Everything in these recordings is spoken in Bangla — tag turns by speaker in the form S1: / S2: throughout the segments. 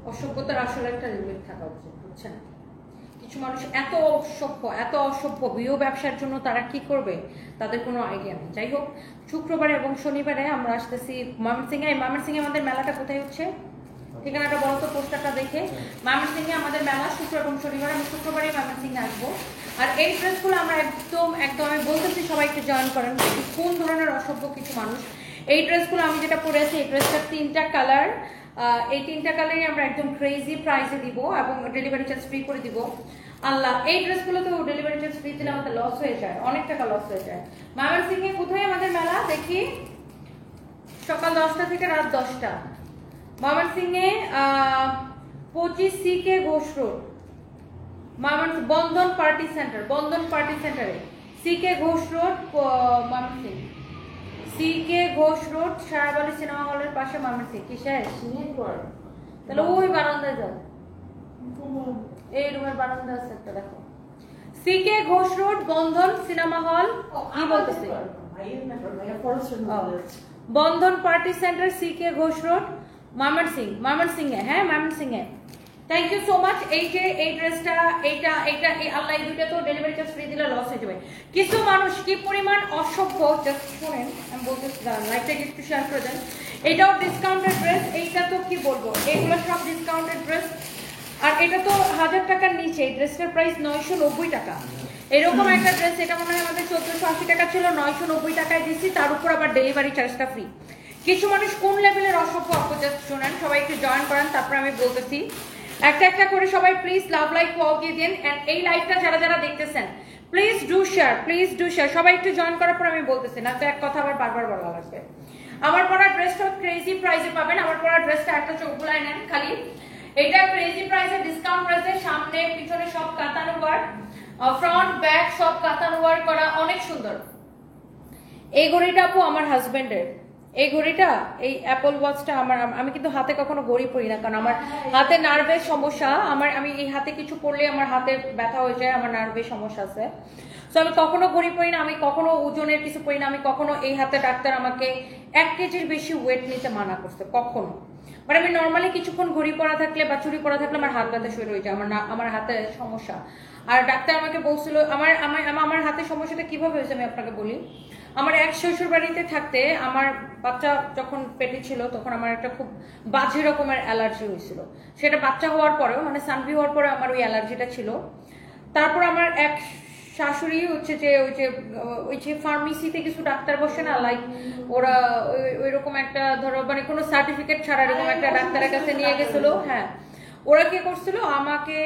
S1: অসভ্যতার আসলে একটা লিমিট থাকা উচিত, বুঝছেন? কিছু মানুষ এত অসভ্য বিয়ে ব্যবসার জন্য তারা কি করবে তাদের কোনো আইডিয়া নেই। যাই হোক, শুক্রবারে এবং শনিবারে আমরা আসতেছি ময়মনসিংহে। ময়মনসিংহে আমাদের মেলাটা কোথায় হচ্ছে? ঠিকানাটা বলো তো পোস্টারটা দেখে। ময়মনসিংহে আমাদের মেলা শুক্র এবং শনিবার। আমি শুক্রবারে ময়মনসিংহে আসবো। আর এই ড্রেসগুলো আমরা একদম আমি বলতেছি সবাইকে জয়েন করেন। কোন ধরনের অসভ্য কিছু মানুষ। এই ড্রেসগুলো আমি যেটা পরে আছি, এই ড্রেসটার 3টা কালার, এই 3টা কালারই আমরা একদম ক্রেজি প্রাইসে দিব এবং ডেলিভারি চার্জ ফ্রি করে দিব। আল্লাহ, এই ড্রেসগুলো তো ডেলিভারি চার্জ ফ্রি দিলে আমাদের লস হয়ে যায়, অনেক টাকা লস হয়ে যায়। ময়মনসিংহে কোথায় আমাদের মেলা দেখি? সকাল 10টা থেকে রাত 10টা। ময়মনসিংহে 25 CK Ghosh road, Bandhan party সেন্টারে CK Ghosh road, Mymensingh. CK Ghosh road, সারাবালি সিনেমা হলের পাশে ময়মনসিংহ। কিসের? তাহলে ওই বারান্দায় যাও, এই রুমের বারান্দা আছে একটা, দেখো। CK Ghosh road, Bandhan cinema hall. কি বলতেছি? Bandhan party centre, CK Ghosh road, ময়মনসিংহে। হ্যাঁ, ময়মনসিংহে। Thank you so much. এই যে এই ড্রেসটা, এইটা আল্লাহ, এই দুইটা তো ডেলিভারি চার্জ ফ্রি দিলে লস হয়ে যাবে। কিছু মানুষ কি পরিমাণ অসভ্য, জাস্ট শুনেন, আমি বলতেছি, লাইফটাকে একটু শেয়ার করে দেন। এটাও ডিসকাউন্টেড ড্রেস, এইটা তো কি বলবো, এগুলো সব ডিসকাউন্টেড ড্রেস। আর এটা তো 1000 টাকার নিচে, এই ড্রেসটার প্রাইস 990 টাকা। এরকম একটা ড্রেস, এটা মনে হয় আমাদের 1480 টাকা ছিল, 990 টাকায় দিচ্ছি, তার উপর আবার ডেলিভারি চার্জটা ফ্রি। কিছু মানুষ কোন লেভেলের অসভ্য, জাস্ট শোনেন, সবাই একটু জয়েন করেন, তারপর আমি বলতেছি। একটা করে সবাই প্লিজ লাভ লাইক ওয়াও দিয়ে দিন। এন্ড এই লাইভটা যারা দেখতেছেন প্লিজ ডু শেয়ার, সবাই একটু জয়েন করার পর আমি বলতেছি, না তো এক কথা আবার বারবার বলা লাগবে। আমার পরা ড্রেসটা ক্রেজি প্রাইসে পাবেন। আমার পরা ড্রেসটা একটা চোখগুলায় নেন খালি, এটা ক্রেজি প্রাইসে, ডিসকাউন্ট প্রাইসে, সামনে পিছনে সব কাতানো ওয়ার্ক, ফ্রন্ট ব্যাক সব কাতানো ওয়ার্ক করা, অনেক সুন্দর। এই ঘড়িটা আপু আমার হাজবেন্ডের, এই ঘড়িটা, এই অ্যাপল ওয়াচটা আমার। আমি কিন্তু হাতে কখনো ঘড়ি পরি না, কারণ আমার হাতে নার্ভের সমস্যা। আমি এই হাতে কিছু পরলে আমার হাতে ব্যথা হয়ে যায়, আমার নার্ভের সমস্যা আছে। সো আমি কখনো ঘড়ি পরি না, আমি কখনো ওজনের কিছু পরি না, আমি কখনো এই হাতে ডাক্তার আমাকে 1 কেজির বেশি ওয়েট নিতে মানা করছে, কখনো। বাট আমি নর্মালি কিছুক্ষণ ঘড়ি পরা থাকলে বা চুড়ি পরা থাকলে আমার হাত ব্যথা শুরু হয়ে যায়, আমার হাতে সমস্যা। আর ডাক্তার আমাকে বলছিল, আমার হাতের সমস্যাটা কিভাবে হয়েছে আমি আপনাকে বলি। আমার এক শ্বশুর বাড়িতে থাকতে আমার বাচ্চা যখন পেটে ছিল, তখন আমার একটা খুব বাজে রকমের অ্যালার্জি হয়েছিল। সেটা বাচ্চা হওয়ার পরেও, মানে সানভি হওয়ার পরে আমার ওই অ্যালার্জিটা ছিল। তারপর আমার এক শাশুড়ি হচ্ছে যে ওই যে ফার্মেসিতে কিছু ডাক্তার বসে না, লাইক ওরা ওই রকম একটা, ধরো মানে কোনো সার্টিফিকেট ছাড়া এরকম একটা ডাক্তারের কাছে নিয়ে গেছিল। হ্যাঁ, ওরা কি করছিল, আমাকে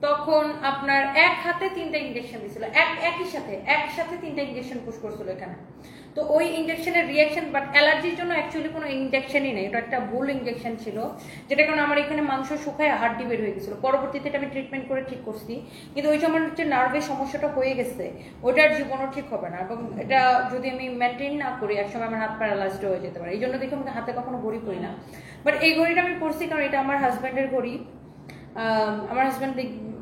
S1: তখন আপনার এক হাতে 3টা ইনজেকশন দিছিল, একসাথে 3টা ইনজেকশন পুশ করছিল এখানে। তো ওই ইনজেকশনের রিয়াকশন, বাট অ্যালার্জির জন্য অ্যাকচুয়ালি কোনো ইনজেকশনই নেই, এটা একটা ভুল ইনজেকশন ছিল, যেটা কারণে আমার এখানে মাংস শুকায় হাড্ডি বের হয়ে গেছিল। পরবর্তীতে এটা আমি ট্রিটমেন্ট করে ঠিক করছি, কিন্তু ওই সময় হচ্ছে নার্ভের সমস্যাটা হয়ে গেছে, ওইটার জীবনও ঠিক হবে না, এবং এটা যদি আমি মেনটেন না করি একসময় আমার হাত প্যারালাইজড হয়ে যেতে পারে। এই জন্য দেখি আমি হাতে কখনো ঘড়ি পরি না। বাট এই ঘড়িটা আমি পরছি কারণ এটা আমার হাজব্যান্ডের ঘড়ি। আমার হাজব্যান্ড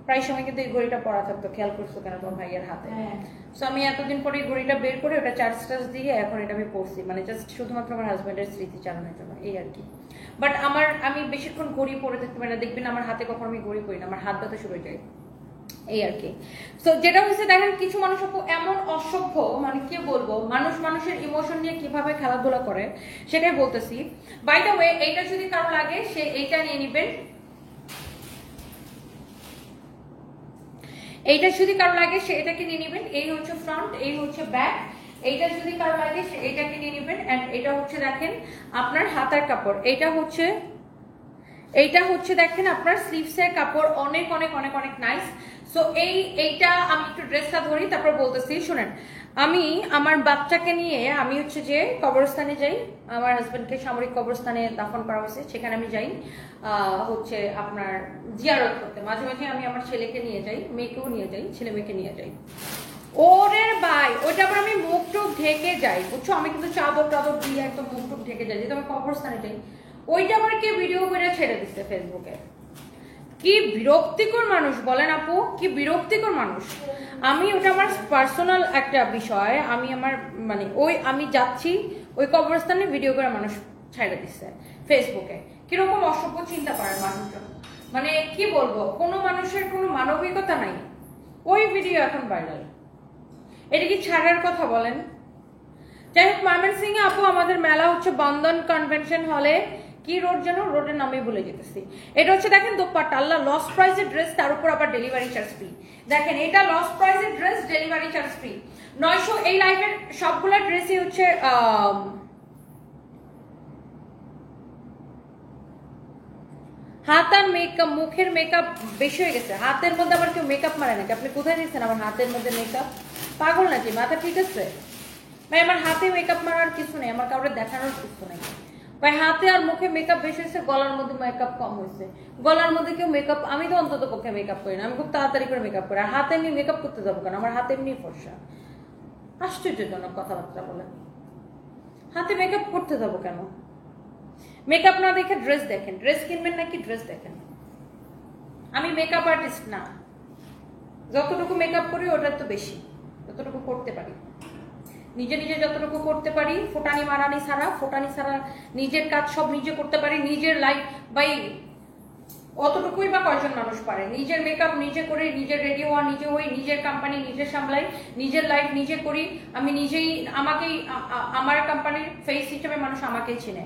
S1: প্রায় সময় কিন্তু এই ঘড়িটা পরা থাকতো, খেয়াল করছো কেন তোমার ভাইয়ের হাতে। সো আমি এতদিন পরে এই ঘড়িটা বের করে ওটা চার্জ দিয়ে এখন এটা আমি পরছি, মানে জাস্ট শুধুমাত্র আমার হাজব্যান্ডের স্মৃতি চালানোর জন্য, এই আর কি। বাট আমি বেশিক্ষণ ঘড়ি পরে থাকতে পারি না, দেখবেন আমার হাতে কখনো আমি ঘড়ি পরি না, আমার হাত ব্যথা শুরু হয়ে যায়, এই আর কি। সো যেটা হচ্ছে, দেখেন কিছু মানুষ এমন অসভ্য, মানে কি বলবো, মানুষের ইমোশন নিয়ে কিভাবে খেলাধুলা করে সেটাই বলতেছি। বাই দ্য ওয়ে, এইটা যদি কারো লাগে সে এইটা নিয়ে নিবেন, এইটা যদি কারো লাগে সে এটাকে নিয়ে নেবেন। এই হচ্ছে ফ্রন্ট, এই হচ্ছে ব্যাক। এইটা যদি কারো লাগে সে এটাকে নিয়ে নেবেন। এন্ড এটা হচ্ছে দেখেন আপনার হাতার কাপড়, এইটা হচ্ছে দেখেন আপনার স্লিভসের কাপড়, অনেক অনেক অনেক অনেক নাইস। সো এইটা আমি একটু ড্রেসটা ধরি তারপর বলতেছি। শুনেন, আমি আমার বাচ্চাকে নিয়ে আমি হচ্ছে যে কবরস্থানে যাই, আমার হাজবেন্ডকে সামরিক কবরস্থানে দাফন করা হয়েছে, সেখানে আমি যাই হচ্ছে আপনার জিয়ারত করতে। মাঝে মাঝে আমি আমার ছেলেকে নিয়ে যাই, মেয়েকেও নিয়ে যাই, ছেলে মেয়েকে নিয়ে যাই। ওরের ভাই, ওইটা আবার আমি মুখ টুক ঢেকে যাই, বুঝছো, আমি কিন্তু চাদর টাদর দিয়ে একদম মুখ টুক ঢেকে যাই, যেহেতু আমি কবরস্থানে যাই। ওইটা আবার কে ভিডিও করে ছেড়ে দিচ্ছে ফেসবুকে। কি বিরক্তিকর মানুষ বলেন আপু, কি বিরক্তিকর মানুষ। আমি ওটা আমার পার্সোনাল একটা বিষয়, আমি আমার মানে আমি যাচ্ছি ওই কবরস্থানে ভিডিও করে মানুষ ছেড়ে দিচ্ছে ফেসবুকে। কিরকম অসভ্য চিন্তা পারে মানুষজন, মানে কি বলবো, কোনো মানুষের কোনো মানবিকতা নাই। ওই ভিডিও এখন ভাইরাল, এটা কি ছাড়ার কথা বলেন? যাই হোক, ময়মনসিংহ এ আপু আমাদের মেলা হচ্ছে বন্ধন কনভেনশন হলে, কি রোড যেন, রোডের নামে ভুলে যেতেছি। এটা হচ্ছে দেখেন দোপাট্টা, আল্লাহ লস প্রাইসের ড্রেস, তার উপর আবার ডেলিভারি চার্জ ফ্রি। দেখেন এটা লস প্রাইসের ড্রেস, ডেলিভারি চার্জ ফ্রি 900। এই লাইভের সবগুলা ড্রেসই হচ্ছে হাত আর মেকআপ, মুখের মেকআপ বেশি হয়ে গেছে। হাতের মধ্যে আবার কেউ মেকআপ মারে নাকি? আপনি কোথায় দিচ্ছেন আমার হাতের মধ্যে মেকআপ? পাগল নাকি? মাথা ঠিক আছে ভাই? আমার হাতে মেকআপ মারার কিছু নেই, আমার কাউকে দেখানোর কিছু নেই ভাই। হাতে আর মুখে মেকআপ বেশি হয়েছে, গলার মধ্যে মেকআপ কম হয়েছে। গলার মধ্যে কেউ মেকআপ, আমি তো অন্তত পক্ষে মেকআপ করি না, আমি খুব তাড়াতাড়ি করে মেকআপ করি। আর হাতে এমনি মেকআপ করতে যাবো কেন? আমার হাতে এমনি ফর্সা। আশ্চর্যজনক কথাবার্তা বলেন, হাতে মেকআপ করতে যাবো কেন? মেকআপ না দেখে ড্রেস দেখেন। ড্রেস কিনবেন নাকি ড্রেস দেখেন। আমি মেকআপ আর্টিস্ট না, যতটুকু মেকআপ করি ওটার তো বেশি, যতটুকু করতে পারি নিজে নিজে, যতটুকু করতে পারি ফোটানি মারানি ছাড়া, ফোটানি ছাড়া নিজের কাজ সব নিজে করতে পারি। নিজের লাইফ বাই অতটুকুই বা কয়জন মানুষ পারে? নিজের মেকআপ নিজে করি, নিজের রেডি হওয়া নিজে হই, নিজের কোম্পানি নিজে সামলাই, নিজের লাইফ নিজে করি। আমি নিজেই আমাকেই, আমার কোম্পানির ফেস হিসেবে মানুষ আমাকেই চিনে।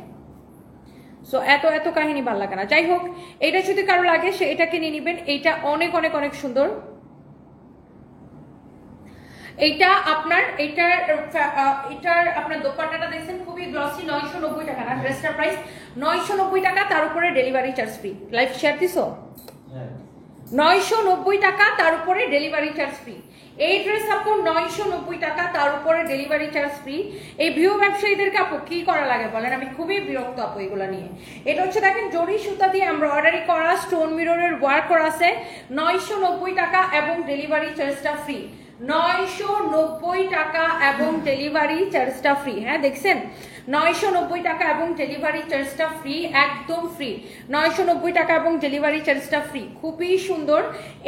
S1: সো এত এত কাহিনী ভালো লাগে না। যাই হোক, এটা যদি কারো লাগে সে এটাকে নিয়ে নিবেন। এইটা অনেক অনেক অনেক সুন্দর। এইটা আপনার, এটার আপনার দোপাট্টাটা দেখছেন খুবই গ্লসি, 990 টাকা না? ড্রেসটার প্রাইস 990 টাকা, তার উপরে delivery charge free. Live share দিছো? 990 টাকা, তার উপরে ডেলিভারি চার্জ ফ্রি। এই ড্রেস আপু 990 টাকা, তার উপরে ডেলিভারি চার্জ ফ্রি। এই ভিউ ব্যবসায়ীদেরকে আপু কি করা লাগে বলেন? আমি খুবই বিরক্ত আপু এগুলা নিয়ে। এটা হচ্ছে দেখেন জরি সুতা দিয়ে এমব্রয়ডারি করা, স্টোন মিররের ওয়ার্ক করা আছে, 990 টাকা এবং ডেলিভারি চার্জটা ফ্রি। 990 টাকা এবং ডেলিভারি চার্জটা ফ্রি। হ্যাঁ দেখছেন, 990 টাকা এবং ডেলিভারি চার্জটা ফ্রি, একদম ফ্রি। 990 টাকা এবং ডেলিভারি চার্জটা ফ্রি। খুবই সুন্দর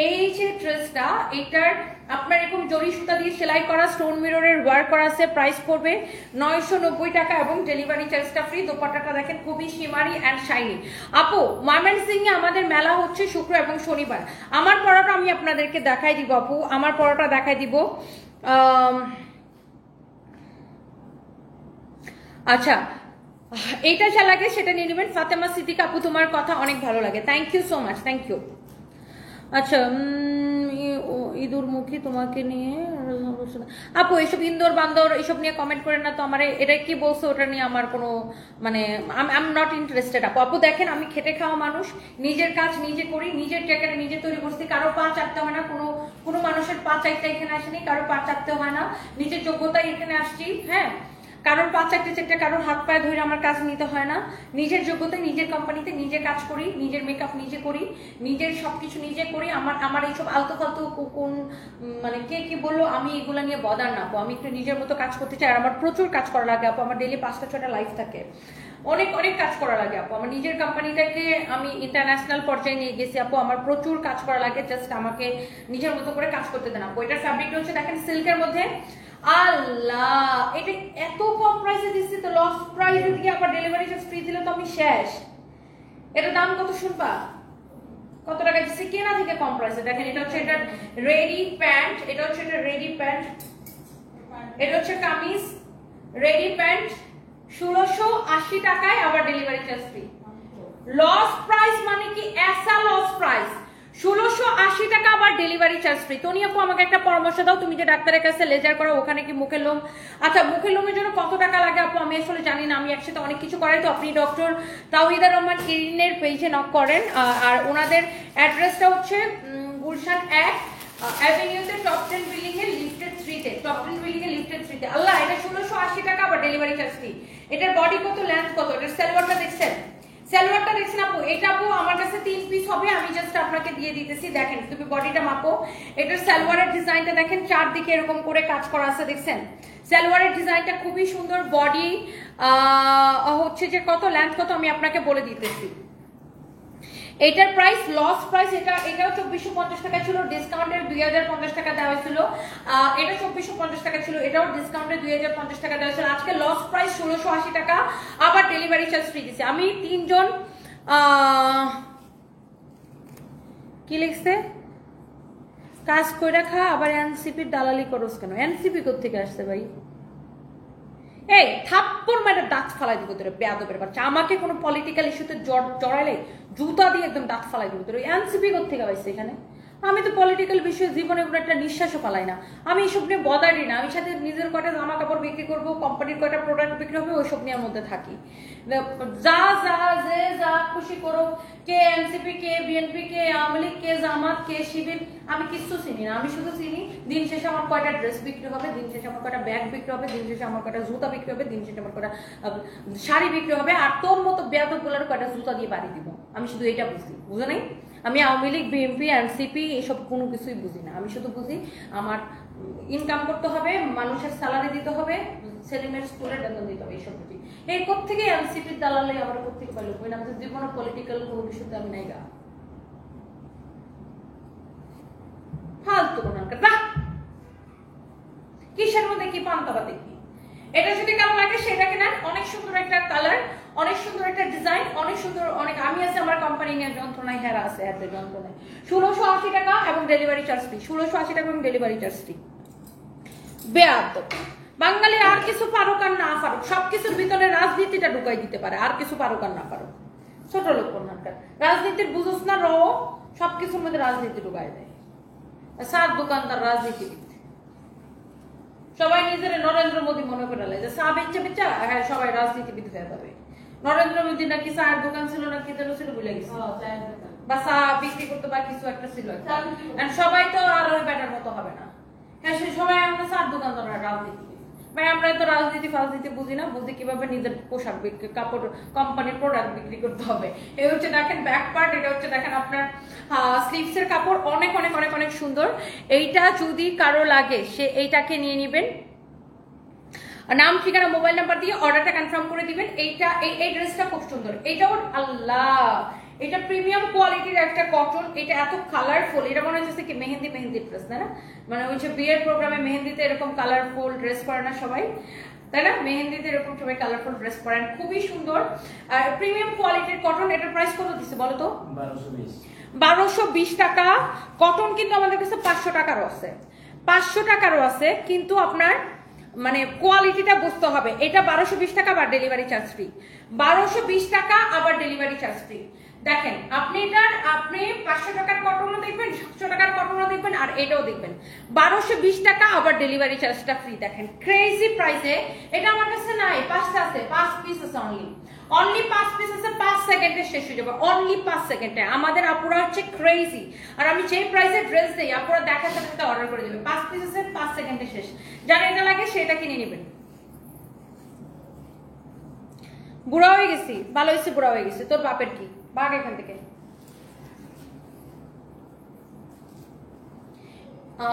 S1: এই যে ড্রেসটা, এটার আপনার এরকম জরি সুতা দিয়ে সেলাই করা, স্টোন মিররের ওয়ার্ক করা আছে। প্রাইস পড়বে 990 টাকা এবং ডেলিভারি চার্জটা ফ্রি। দোপাট্টাটা দেখেন খুবই শিমারি অ্যান্ড শাইনি। আপু ময়মনসিংহে আমাদের মেলা হচ্ছে শুক্র এবং শনিবার। আমার পড়াটা আমি আপনাদেরকে দেখাই দিব আপু, আমার পড়াটা দেখাই দিব। আচ্ছা, এইটা যা লাগে সেটা নিয়ে নেবেন। ফাতেমা সিদ্দিক আপু তোমার কথা অনেক ভালো লাগে, thank you so much, thank you. আচ্ছা, ইঁদুর মুখী তোমাকে নিয়ে আপু এইসব ইন্দোর বান্দর এইসব নিয়ে কমেন্ট করেন না তো। আমার এটা কি বলছে ওটা নিয়ে আমার কোনো মানে আই এম নট ইন্টারেস্টেড আপু। আপু দেখেন আমি খেটে খাওয়া মানুষ, নিজের কাজ নিজে করি, নিজের জায়গাটা নিজে তৈরি করছি। কারো পা চাটতে হয় না, কোনো মানুষের পা চাইতে এখানে আসেনি, কারো পা চাটতে হয় না, নিজের যোগ্যতায় এখানে আসছি। হ্যাঁ, কারোর পা চাটতে কারোর হাত পায়ে ধরে আমার কাজ নিতে হয় না। নিজের যোগ্যতায় নিজের কোম্পানিতে নিজে কাজ করি, নিজের মেকআপ নিজে করি, নিজের সবকিছু নিজে করি। আমার এইসব আলতু ফালতু কোন মানে কে কি বললো আমি এগুলো নিয়ে বদার না আপু। আমি একটু নিজের মতো কাজ করতে চাই। আর আমার প্রচুর কাজ করা লাগে আপু, আমার ডেইলি 5টা-6টা লাইফ থাকে, অনেক অনেক কাজ করা লাগে আপু। আমার নিজের কোম্পানিটাকে আমি ইন্টারন্যাশনাল পর্যায়ে নিয়ে গেছি আপু, আমার প্রচুর কাজ করা লাগে। জাস্ট আমাকে নিজের মতো করে কাজ করতে দেন আপু। এটার ফ্যাব্রিকটা হচ্ছে দেখেন সিল্কের মধ্যে। আল্লাহ, এটা এত কম প্রাইসে দিচ্ছি তো, লস প্রাইসে দিয়ে আবার ডেলিভারি চার্জ ফ্রি দিলে তো আমি শেষ। এটার দাম কত শুনবা? কত টাকা দিচ্ছি কেনা থেকে কম প্রাইসে? দেখেন এটা হচ্ছে এটা রেডি প্যান্ট, এটা হচ্ছে এটা রেডি প্যান্ট, এটা হচ্ছে কামিজ, রেডি প্যান্ট 1680 টাকায়, আবার delivery charge free. Loss price মানে কি? এসা লস প্রাইস 1680 টাকা, আবার ডেলিভারি চার্জ ফ্রি। তনি আপু আমাকে একটা পরামর্শ দাও, তুমি যে ডাক্তারের কাছে লেজার করো ওখানে কি মুখের লোম, আচ্ছা মুখের লোমের জন্য কত টাকা লাগে আপু? আমি আসলে জানি না, আমি একসাথে অনেক কিছু করাই। তো আপনি ডক্টর তাওহিদা রহমান ইরিনের পেজে নক করেন। আর ওনাদের অ্যাড্রেসটা হচ্ছে গুলশান 1 অ্যাভিনিউতে টপ 10 বিল্ডিং এর লিফটেড 3-তে, টপ 10 বিল্ডিং এর লিফটেড 3-তে। আল্লাহ, এটা 1680 টাকা, আবার ডেলিভারি চার্জ ফ্রি। এটার বডি কত, লেন্থ কত, এটার সালোয়ারটা দেখছেন? সালোয়ারটা দেখছেন আপু? এটা আপু আমার কাছে 3 পিস হবে, আমি জাস্ট আপনাকে দিয়ে দিতেছি। দেখেন তুমি বডিটা মাপো। এটার সালোয়ারের ডিজাইনটা দেখেন, চারদিকে এরকম করে কাজ করা আছে, দেখছেন? সালোয়ারের ডিজাইনটা খুবই সুন্দর। বডি হচ্ছে যে কত, লেন্থ কত আমি আপনাকে বলে দিতেছি। এটার প্রাইস লস প্রাইস, এটাও 2450 টাকা ছিল, ডিসকাউন্টের 2050 টাকা দেওয়া হয়েছিল। এটা 2450 টাকা ছিল, এটাও ডিসকাউন্টে 2050 টাকা দেওয়া হয়েছিল। আজকে লস প্রাইস 1680 টাকা, আবার ডেলিভারি চার্জ ফ্রি দিচ্ছে। আমি কি লিখছে, কাজ কইরা খা আবার এনসিপির দালালি করস কেন? এনসিপি কোত্থেকে আসছে ভাই? এই থাপ্পড় মারে দাঁত ফালাই দিব তোর, বেয়াদবের বাচ্চা। আমাকে কোনো পলিটিক্যাল ইস্যুতে জড়াইলে জুতা দিয়ে একদম দাঁত ফালাই দিব তোর। এনসিপি কোত্থেকে পাইছে এখানে? আমি তো পলিটিক্যাল বিষয়ে জীবনে কোনো একটা নিঃশ্বাসও পালাই না, আমি এইসব নিয়ে বদারি না। আমি সাথে নিজের কয়টা জামা কাপড় বিক্রি করবো, কোম্পানির কয়টা প্রোডাক্ট বিক্রি হবে, ওইসব নিয়ে মধ্যে থাকি। যা যা যে যা খুশি করো, কে এনসিপি, কে বিএনপি, কে আওয়ামী লীগ, কে জামাত, কে শিবির, আমি কিচ্ছু চিনি না। আমি শুধু চিনি দিন শেষে আমার কয়টা ড্রেস বিক্রি হবে, দিন শেষে আমার কয়টা ব্যাগ বিক্রি হবে, দিন শেষে আমার কয়টা জুতা বিক্রি হবে, দিন শেষে আমার কয়টা শাড়ি বিক্রি হবে, আর তোর মতো বেয়াদবগুলোর কয়টা জুতা দিয়ে বাড়ি দিব। আমি শুধু এটা বুঝি, বুঝে নাই? আমি আওয়ামী লীগ, বিএনপি, এনসিপি এসব কোনো কিছুই বুঝি না। আমি শুধু বুঝি আমার ইনকাম করতে হবে, মানুষের স্যালারি দিতে হবে, ছেলেমেয়ের স্কুলের বেতন দিতে হবে, এইসব বুঝি। এই কোত্থেকে এনসিপির দালালে আবার কোত্থেকে পাইল? আমাদের জীবনে পলিটিক্যাল কোনো কিছুতে আমি নাই গা, ফালতু কোন কিসের মধ্যে কি পান্তাবাদে কি। এটা যদি কেমন লাগে সেটাকে নেন, অনেক সুন্দর একটা কালার, অনেক সুন্দর একটা ডিজাইন, অনেক সুন্দর, অনেক। আমি আছে আমার কোম্পানি নিয়ে যন্ত্রণায়, হেরা আছে এদের যন্ত্রণায়। 1680 টাকা এবং ডেলিভারি চার্জ ফ্রি, 1680 টাকা এবং ডেলিভারি চার্জ ফ্রি। বেয়াদব বাঙালি আর কিছু পারুক আর না পারুক, সবকিছুর ভিতরে রাজনীতিটা ঢুকাই দিতে পারে, আর কিছু পারুক আর না পারুক। ছোট লোক কন্যাকার রাজনীতির বুঝোস না, সবকিছুর মধ্যে রাজনীতি ঢুকাই দেয়। সার দোকানদার রাজনীতিবিদ, সবাই নিজের নরেন্দ্র মোদী মনে করে যে চা বেচা বেচা, হ্যাঁ সবাই রাজনীতিবিদ হয়ে যাবে। নরেন্দ্র মোদী নাকি চায়ের দোকান ছিল, নাকি যেন ছিল ভুলে গেছে, বা চা বিক্রি করতে বা কিছু একটা ছিল। সবাই তো আর ওই ব্যাটার মতো হবে না। হ্যাঁ সে সবাই আমরা চার দোকানদার রাজনীতি ভাই, আমরা তো রাজনীতি ফাজনীতি বুঝি না, বুঝি কিভাবে নিজের পোশাক বিক্রি, কাপড় কোম্পানির প্রোডাক্ট বিক্রি করতে হবে। এই হচ্ছে দেখেন ব্যাক পার্ট, এটা হচ্ছে দেখেন আপনার স্লিভসের কাপড়, অনেক অনেক অনেক অনেক সুন্দর। এইটা যদি কারো লাগে সে এইটাকে নিয়ে নেবেন, নাম ঠিকানা মোবাইল নাম্বার দিয়ে অর্ডারটা কনফার্ম করে দিবেন। এইটা এই ড্রেসটা খুব সুন্দর, এইটাও আল্লাহ, এটা প্রিমিয়াম কোয়ালিটির একটা কটন, এটা এত কালারফুল, এটা মনে হচ্ছে কি মেহেন্দি মেহেন্দি ড্রেস, তাই না? মানে ওই যে বিয়ের প্রোগ্রামে মেহেন্দিতে এরকম কালারফুল ড্রেস পরে না সবাই, তাই না? মেহেন্দিতে এরকম সবাই কালারফুল ড্রেস পরেন, খুবই সুন্দর। আর প্রিমিয়াম কোয়ালিটির কটন, এটার প্রাইস কত দিচ্ছে বলো তো? 1220 টাকা। কটন কিন্তু আমাদের কাছে 500 টাকারও আছে, 500 টাকারও আছে, কিন্তু আপনার মানে কোয়ালিটিটা বুঝতে হবে। এটা 1220 টাকা আবার ডেলিভারি চার্জ ফ্রি, 1220 টাকা আবার ডেলিভারি চার্জ ফ্রি। দেখেন আপনি এটার, আপনি 500 টাকার কটনও দেখবেন, 700 টাকার কটনও দেখবেন, আর এটাও দেখবেন 1220 টাকা আবার ডেলিভারি চার্জটা ফ্রি। দেখেন ক্রেজি প্রাইসে। এটা আমার কাছে নাই, 5টা আছে, 5 পিস আছে অনলি 5 পিস আছে, 5 সেকেন্ডে শেষ হয়ে যাবে, অনলি 5 সেকেন্ডে। আমাদের আপুরা হচ্ছে ক্রেজি, আর আমি যে প্রাইসে ড্রেস দেই আপুরা দেখার সাথে সাথে অর্ডার করে দেবে। 5 পিস আছে, 5 সেকেন্ডে শেষ। যারা এটা লাগে সেটা কিনে নেবেন। বুড়া হয়ে গেছি, ভালো হয়েছে বুড়া হয়ে গেছি, তোর বাপের কি, ভাগ এখান থেকে।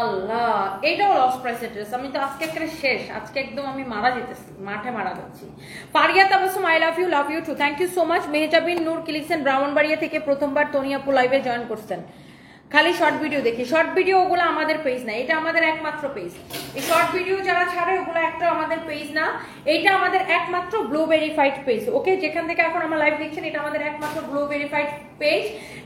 S1: আল্লাহ, এটাও লস প্রাইসের ড্রেস। আমি তো আজকে একটা শেষ, আজকে একদম আমি মারা যেতেছি, মাঠে মারা যাচ্ছি। Paria Tabassum, I love you too, thank you so much. Mehjabin Noor কি লিখছেন, ব্রাহ্মণবাড়িয়া থেকে প্রথমবার তনিয়াপু লাইভে জয়েন করছেন। খালি শর্ট ভিডিও দেখি, শর্ট ভিডিও ওগুলো আমাদের পেজ না, এটা আমাদের একমাত্র পেজ। এই শর্ট ভিডিও যারা ছাড়ে ওগুলো একটা আমাদের পেজ না, এটা আমাদের একমাত্র ব্লু ভেরিফাইড পেজ। ওকে, যেখান থেকে এখন আমরা লাইভ দেখছেন এটা আমাদের একমাত্র ব্লু ভেরিফাইড পেজ।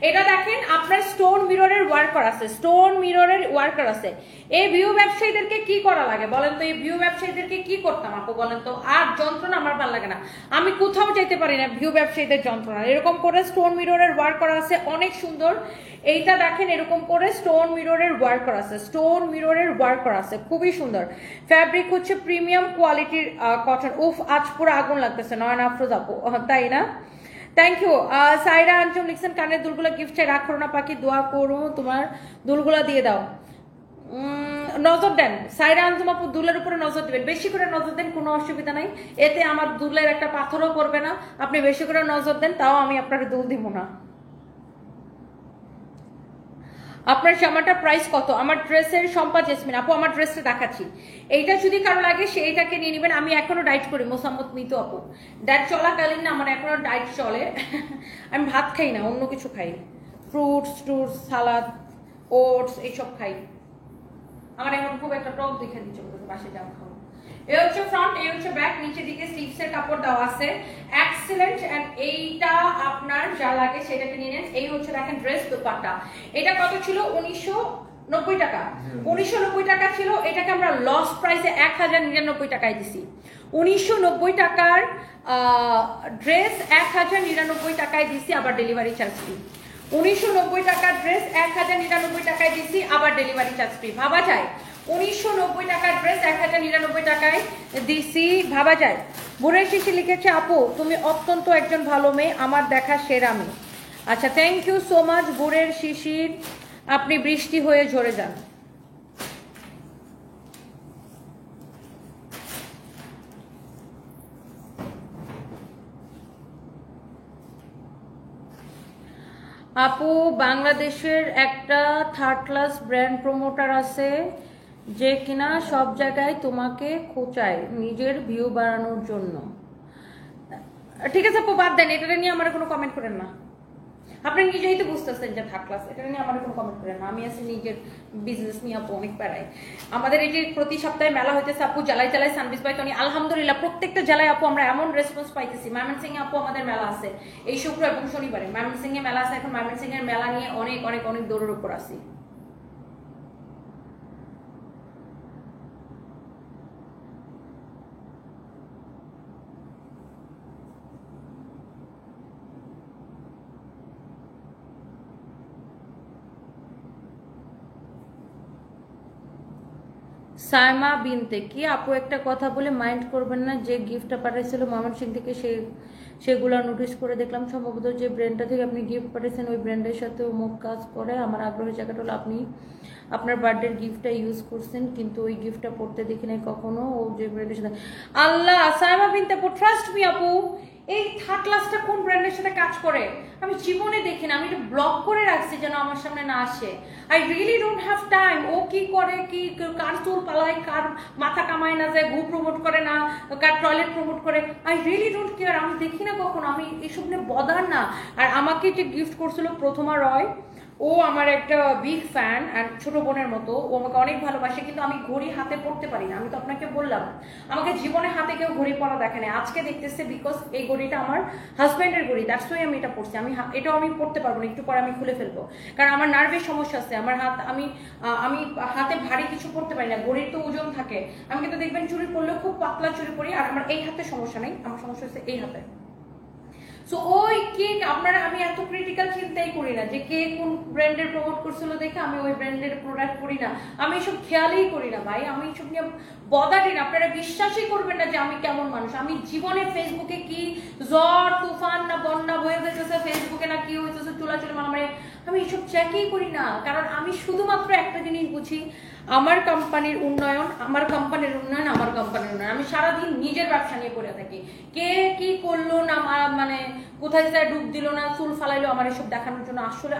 S1: এটা দেখেন আপনার স্টোন মিররের ওয়ার্কার আছে, স্টোন মিররের ওয়ার্কার আছে। এই ভিউ ব্যবসায়ীদেরকে কি করা লাগে বলেন তো? এই ভিউ ব্যবসায়ীদেরকে কি করতাম আপু বলেন তো? আর যন্ত্রণা আমার ভালো লাগে না, আমি কোথাও যেতে পারি না ভিউ ব্যবসায়ীদের যন্ত্রণা। এরকম করে স্টোন মিররের ওয়ার্কার আছে, অনেক সুন্দর। এইটা দেখেন এরকম করে স্টোন মিররের ওয়ার্কার আছে, স্টোন মিররের ওয়ার্কার আছে, খুবই সুন্দর। ফ্যাব্রিক হচ্ছে প্রিমিয়াম কোয়ালিটির কটন। উফ, আজ পুরো আগুন লাগতেছে নয়ন আফরোজ আপু, তাই না? Thank you. সাইরা আঞ্জুম লিখছেন, কানের দুলগুলা গিফট চাই, রাখো না পাখি, দোয়া করো তোমার দুলগুলা দিয়ে দাও। নজর দেন সাইরা আঞ্জুম আপু, দুলের উপরে নজর দিবেন, বেশি করে নজর দেন, কোনো অসুবিধা নাই, এতে আমার দুলের একটা পাথরও পড়বে না। আপনি বেশি করে নজর দেন, তাও আমি আপনার দুল দিব না। আপনার জামাটার প্রাইস কত? আমার ড্রেসের সম্পা জেসমিন আপু, আমার ড্রেসটা দেখাচ্ছি। এইটা যদি কারো লাগে সে এইটাকে নিয়ে নেবেন। আমি এখনো ডায়েট করি, মোসাম্মত মিতু আপু, ডায়েট চলাকালীন না আমার এখনো ডায়েট চলে। আমি ভাত খাই না, অন্য কিছু খাই, ফ্রুটস ট্রুটস, সালাদ, ওটস এইসব খাই। আমার এখন খুব একটা টক দেখে দিচ্ছে, বাসে যাওয়া খাবো। এই হচ্ছে ফ্রন্ট, এই হচ্ছে ব্যাক, নিচে দিকে স্লিভসের কাপড় দেওয়া আছে, এক্সেলেন্ট। এন্ড এইটা আপনার যা লাগে সেটাকে নিয়ে নেন। এই হচ্ছে দেখেন ড্রেস দোপাট্টা, এটা কত ছিল 1990 টাকা, 1990 টাকা ছিল। এটাকে আমরা লস প্রাইসে 1099 টাকায় দিছি। 1990 টাকার ড্রেস 1099 টাকায় দিছি, আবার ডেলিভারি চার্জ ফ্রি। 1990 টাকার ড্রেস 1099 টাকায় দিছি, আবার ডেলিভারি চার্জ ফ্রি। ভাবা যায় 1990 টাকার ড্রেস 1099 টাকায় দিছি, ভাবা যায়। বুড়ের শিশি লিখেছে, আপু তুমি অত্যন্ত একজন ভালো মেয়ে, আমার দেখা সেরা মেয়ে। আচ্ছা, থ্যাংক ইউ সো মাচ বুড়ের শিশির, আপনি বৃষ্টি হয়ে ঝরে যান। আপু বাংলাদেশের একটা থার্ড ক্লাস ব্র্যান্ড প্রমোটার আছে যে কিনা সব জায়গায় তোমাকে খোঁচায় নিজের ভিউ বাড়ানোর জন্য। ঠিক আছে আপু, বাদ দেন, এটা নিয়ে আমার কোনো কমেন্ট করেন না। আপনি নিজেই তো বুঝতেছেন যে থার্ড ক্লাস, এটা নিয়ে আমার কোনো কমেন্ট করেন না। আমি আছি নিজের বিজনেস নিয়ে আপু অনেক প্যারাই। আমাদের এই যে প্রতি সপ্তাহে মেলা হইতেছে আপু, জেলায় জেলায় সানবিজ বাই টনি, আলহামদুলিল্লাহ প্রত্যেকটা জেলায় আপু আমরা এমন রেসপন্স পাইতেছি। ময়মনসিং এ আপু আমাদের মেলা আছে এই শুক্র এবং শনিবারে, ময়মনসিং এ মেলা আছে। এখন ময়মনসিং এর মেলা নিয়ে অনেক অনেক অনেক দৌড়ের উপর আছি। সায়মা বিনতে, কি আপু একটা কথা বলে মাইন্ড করবেন না, যে গিফটটা পাঠিয়েছিল ময়মনসিং থেকে সেগুলো নোটিস করে দেখলাম সম্ভবত যে ব্র্যান্ডটা থেকে আপনি গিফট পাঠিয়েছেন ওই ব্র্যান্ডের সাথে মুখ কাজ করে। আমার আগ্রহের জায়গাটা হলো আপনি আপনার বার্থডের গিফটটা ইউজ করছেন, কিন্তু ওই গিফটটা পড়তে দেখি নাই কখনো ও যে ব্র্যান্ডের সাথে। আল্লাহ, সায়মা বিনতে আপু, ট্রাস্ট মি আপু, এই থার্ড ক্লাসটা কোন ব্র্যান্ডের সাথে কাজ করে আমি জীবনে দেখি না। আমি এটা ব্লক করে রাখছি যেন আমার সামনে না আসে। I really don't have time. ও কি করে, কি কার চুল পালায়, কার মাথা কামায় না যায়, গু প্রমোট করে না, কার টয়লেট প্রমোট করে, আই রিয়েলি ডোন্ট কেয়ার। আমি দেখি না কখনো, আমি এইসব নিয়ে বদার না। আর আমাকে যে গিফট করছিল প্রথমা রয়, ও আমার একটা বিগ ফ্যান অ্যান্ড ছোট বোনের মতো, ও আমাকে অনেক ভালোবাসে, কিন্তু আমি ঘড়ি হাতে পড়তে পারি না। আমি তো আপনাকে বললাম আমাকে জীবনে হাতে কেউ ঘড়ি পরা দেখে না, আজকে দেখতেছে বিকজ এই ঘড়িটা আমার হাজব্যান্ডের ঘড়ি, দ্যাটস ওয়াই আমি এটা পড়ছি। আমি এটাও আমি পড়তে পারবো না, একটু পরে আমি খুলে ফেলবো, কারণ আমার নার্ভের সমস্যা আছে। আমার হাত, আমি হাতে ভারী কিছু পড়তে পারি না, ঘড়ির তো ওজন থাকে। আমি কিন্তু দেখবেন চুরি পরলেও খুব পাতলা চুরি পরি, আর আমার এই হাতে সমস্যা নেই, আমার সমস্যা হচ্ছে এই হাতে। সো ওই কেক আপনারা, আমি এত ক্রিটিক্যাল চিন্তাই করি না যে কে কোন ব্র্যান্ডের প্রমোট করছিল দেখে আমি ওই ব্র্যান্ডের প্রোডাক্ট করি না, আমি এসব খেয়ালই করি না ভাই, আমি এসব নিয়ে বদারি না। আপনারা বিশ্বাসই করবেন না যে আমি কেমন মানুষ। আমি জীবনে ফেসবুকে কি ঝড় তুফান না বন্যা বয়ে যেতেছে, ফেসবুকে না কি হইতেছে চুলাচুলি মারামারি, আমি এসব চেকই করি না। কারণ আমি শুধুমাত্র একটা জিনিস বুঝি, আমার কোম্পানির উন্নয়ন, আমার কোম্পানির উন্নয়ন, আমার কোম্পানির উন্নয়ন। আমি সারাদিন নিজের ব্যবসা নিয়ে পড়ে থাকি। কে কি করলো না, মানে কোথায় যায় ডুব দিল না, চুল ফালাইলো, আমার এসব দেখানোর জন্য আসলে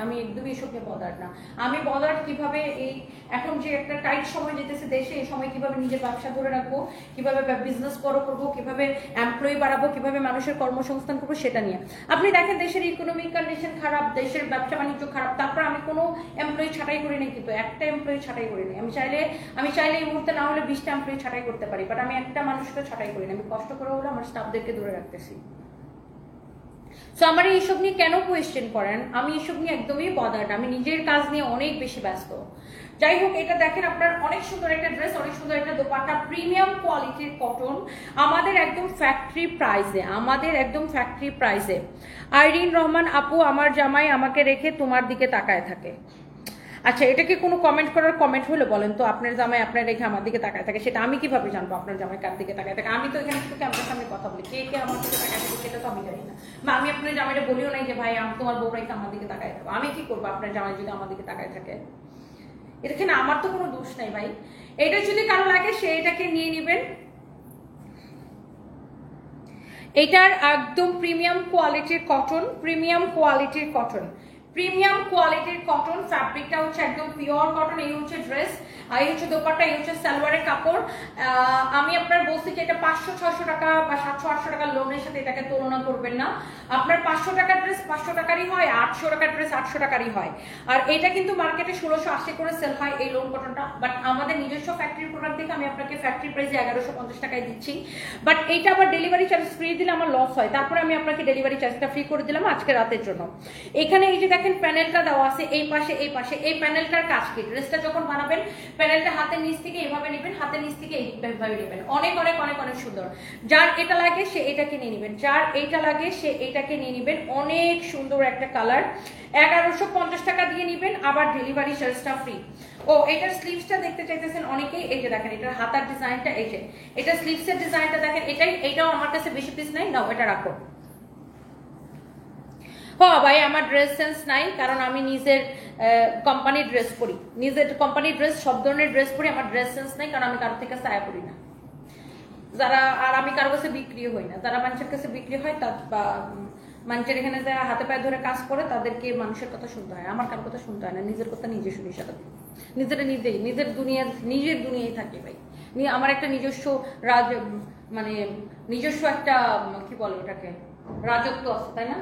S1: আমি একদমই এসব নিয়ে বদার না। আমি বদার কিভাবে এই এখন যে একটা টাইট সময় যেতেছে দেশে, এই সময় কিভাবে নিজের ব্যবসা ধরে রাখবো, কিভাবে বিজনেস বড় করবো, কিভাবে এমপ্লয়ি বাড়াবো, কিভাবে মানুষের কর্মসংস্থান করবো, সেটা নিয়ে। আপনি দেখেন দেশের ইকোনমিক কন্ডিশন খারাপ, দেশের ব্যবসা বাণিজ্য খারাপ, তারপর আমি কোনো এমপ্লয়ি ছাঁটাই করি নাই, কিন্তু একটা এমপ্লয়ি ছাঁটাই করি নাই। আমি চাইলে এই মুহূর্তে না হলে 20টা এমপ্লয়ি ছাঁটাই করতে পারি, বাট আমি একটা মানুষকে ছাঁটাই করি না। আমি কষ্ট করে হলে আমার স্টাফদেরকে ধরে রাখতেছি। সো আমার এইসব নিয়ে কেন কোয়েশ্চেন করেন, আমি এইসব নিয়ে একদমই বদার্ড, আমি নিজের কাজ নিয়ে অনেক বেশি ব্যস্ত। যাই হোক, এটা দেখেন আপনার অনেক সুন্দর একটা ড্রেস, অনেক সুন্দর একটা দোপাট্টা, প্রিমিয়াম কোয়ালিটির কটন, আমাদের একদম ফ্যাক্টরি প্রাইসে, আমাদের একদম ফ্যাক্টরি প্রাইসে। আইরিন রহমান আপু, আমার জামাই আমাকে রেখে তোমার দিকে তাকায় থাকে। আচ্ছা, এটা কি কোনো কমেন্ট করার কমেন্ট হলো বলেন তো? আপনার জামাই আপনার রেখে আমার দিকে তাকায় থাকে, সেটা আমি কিভাবে জানবো আপনার জামাই কার দিকে তাকায় থাকে? আমি তো এখানে শুধু ক্যামেরার সামনে কথা বলি, কে কে আমার দিকে তাকায় থাকে সেটা তো আমি জানি না। বা আমি আপনার জামাইটা বলিও নাই যে ভাই আমি তোমার বউ রেখে আমার দিকে তাকায় থাকবো। আমি কি করবো আপনার জামাই যদি আমার দিকে তাকায় থাকে? এখানে আমার তো কোনো দোষ নাই ভাই। এটা যদি কারো লাগে সে এটাকে নিয়ে নেবেন। এটার একদম প্রিমিয়াম কোয়ালিটির কটন, প্রিমিয়াম কোয়ালিটির কটন, প্রিমিয়াম কোয়ালিটির কটন, ফ্যাব্রিকটা হচ্ছে একদম পিওর কটন। এই হচ্ছে ড্রেস, আর এই হচ্ছে দোপাট্টা, এই হচ্ছে সালোয়ারের কাপড়। আমি আপনার বলছি যে এটা 500-600 টাকা বা 700-800 টাকার লোনের সাথে এটাকে তুলনা করবেন না। আপনার 500 টাকার ড্রেস 500 টাকারই হয়, 800 টাকার ড্রেস 800 টাকারই হয়। আর এটা কিন্তু মার্কেটে 1680 করে সেল হয় এই লোন কটনটা, বাট আমাদের নিজস্ব ফ্যাক্টরি প্রোডাক্ট দেখে আমি আপনাকে ফ্যাক্টরি প্রাইসে 1150 টাকায় দিচ্ছি। বাট এইটা আবার ডেলিভারি চার্জ ফ্রি দিলে আমার লস হয়, তারপরে আমি আপনাকে ডেলিভারি চার্জটা ফ্রি করে দিলাম আজকে রাতের জন্য। এখানে এই যে দেখেন প্যানেলটা দেওয়া আছে এই পাশে এই পাশে, এই প্যানেলটার কাজ কি, ড্রেসটা যখন বানাবেন প্যানেলটা হাতের নিচ থেকে এইভাবে নেবেন, হাতের নিচ থেকে এইভাবে নেবেন। অনেক অনেক অনেক অনেক সুন্দর। যার এটা লাগে সে এটাকে নিয়ে নেবেন, যার এইটা লাগে সে এটাকে নিয়ে নেবেন। অনেক সুন্দর একটা কালার, 1150 টাকা দিয়ে নেবেন, আবার ডেলিভারি চার্জটা ফ্রি। ও এটার স্লিভসটা দেখতে চাইতেছেন অনেকেই, এই যে দেখেন এটার হাতার ডিজাইনটা, এই যে এটা স্লিভসের ডিজাইনটা দেখেন, এটাও আমার কাছে বেশি পিস নাই, নাও এটা রাখো। হ্যাঁ ভাই, আমার ড্রেস সেন্স নাই, কারণ আমি নিজের কোম্পানির ড্রেস পরি, নিজের কোম্পানির ড্রেস, সব ধরনের ড্রেস পরি। আমার ড্রেস সেন্স নাই, কারণ আমি কারোর থেকে সায়া পরি না, যারা, আর আমি কারোর কাছে বিক্রিও হই না। যারা মানুষের কাছে বিক্রি হয় তার বা মানুষের এখানে যারা হাতে পায়ে ধরে কাজ করে তাদেরকে মানুষের কথা শুনতে হয়, আমার কারোর কথা শুনতে হয় না, নিজের কথা নিজে শুনি সারাদিন। নিজের নিজের দুনিয়ায় থাকে ভাই। আমার একটা নিজস্ব মানে নিজস্ব একটা কি বলে ওটাকে, রাজত্ব আছে, তাই না?